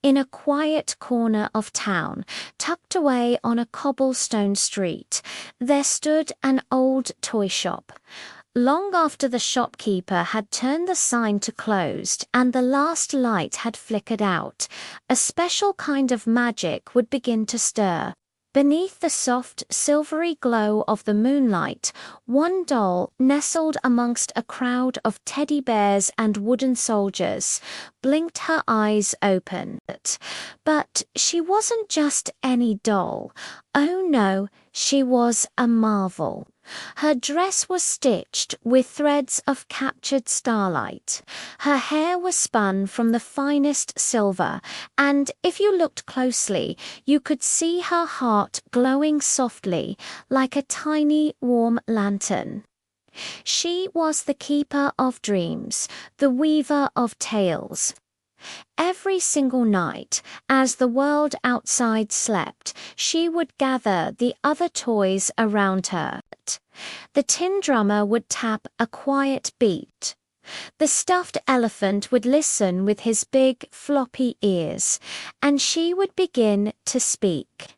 In a quiet corner of town, tucked away on a cobblestone street, there stood an old toy shop. Long after the shopkeeper had turned the sign to closed and the last light had flickered out, a special kind of magic would begin to stir. Beneath the soft, silvery glow of the moonlight, one doll, nestled amongst a crowd of teddy bears and wooden soldiers, blinked her eyes open. But she wasn't just any doll. Oh no, she was a marvel. Her dress was stitched with threads of captured starlight. Her hair was spun from the finest silver, and if you looked closely, you could see her heart glowing softly like a tiny warm lantern. She was the keeper of dreams, the weaver of tales. Every single night, as the world outside slept, she would gather the other toys around her. The tin drummer would tap a quiet beat. The stuffed elephant would listen with his big, floppy ears, and she would begin to speak.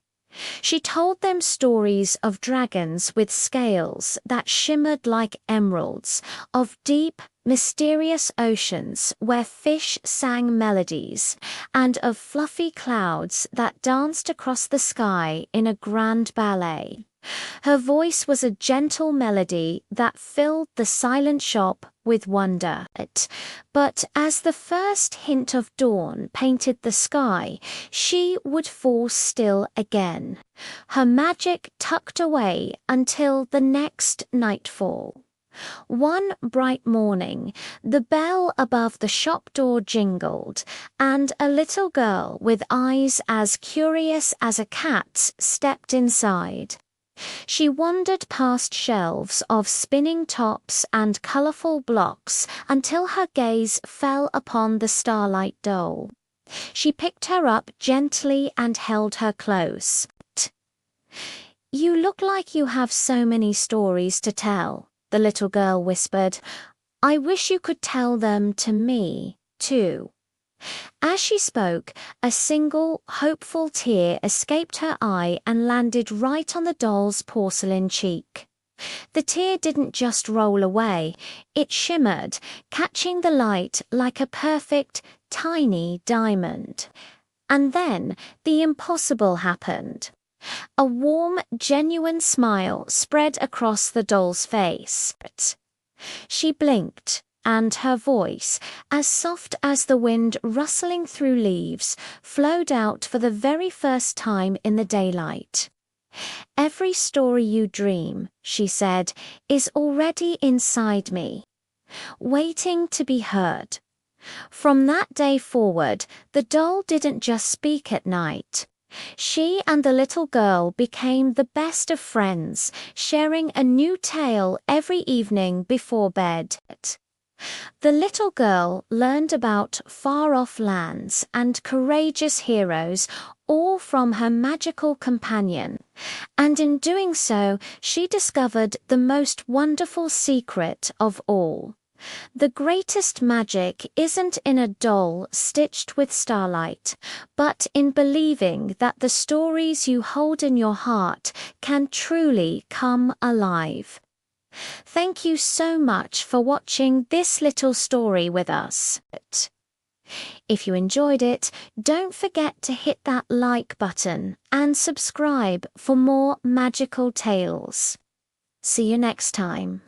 She told them stories of dragons with scales that shimmered like emeralds, of deep, mysterious oceans where fish sang melodies, and of fluffy clouds that danced across the sky in a grand ballet. Her voice was a gentle melody that filled the silent shop with wonder. But as the first hint of dawn painted the sky, she would fall still again, her magic tucked away until the next nightfall. One bright morning, the bell above the shop door jingled, and a little girl with eyes as curious as a cat's stepped inside. She wandered past shelves of spinning tops and colorful blocks until her gaze fell upon the Starlight doll. She picked her up gently and held her close. "You look like you have so many stories to tell," the little girl whispered. "I wish you could tell them to me, too." As she spoke, a single, hopeful tear escaped her eye and landed right on the doll's porcelain cheek. The tear didn't just roll away, it shimmered, catching the light like a perfect, tiny diamond. And then the impossible happened. A warm, genuine smile spread across the doll's face. She blinked, and her voice, as soft as the wind rustling through leaves, flowed out for the very first time in the daylight. "Every story you dream," she said, "is already inside me, waiting to be heard." From that day forward, the doll didn't just speak at night. She and the little girl became the best of friends, sharing a new tale every evening before bed. The little girl learned about far-off lands and courageous heroes, all from her magical companion, and in doing so, she discovered the most wonderful secret of all. The greatest magic isn't in a doll stitched with starlight, but in believing that the stories you hold in your heart can truly come alive. Thank you so much for watching this little story with us. If you enjoyed it, don't forget to hit that like button and subscribe for more magical tales. See you next time.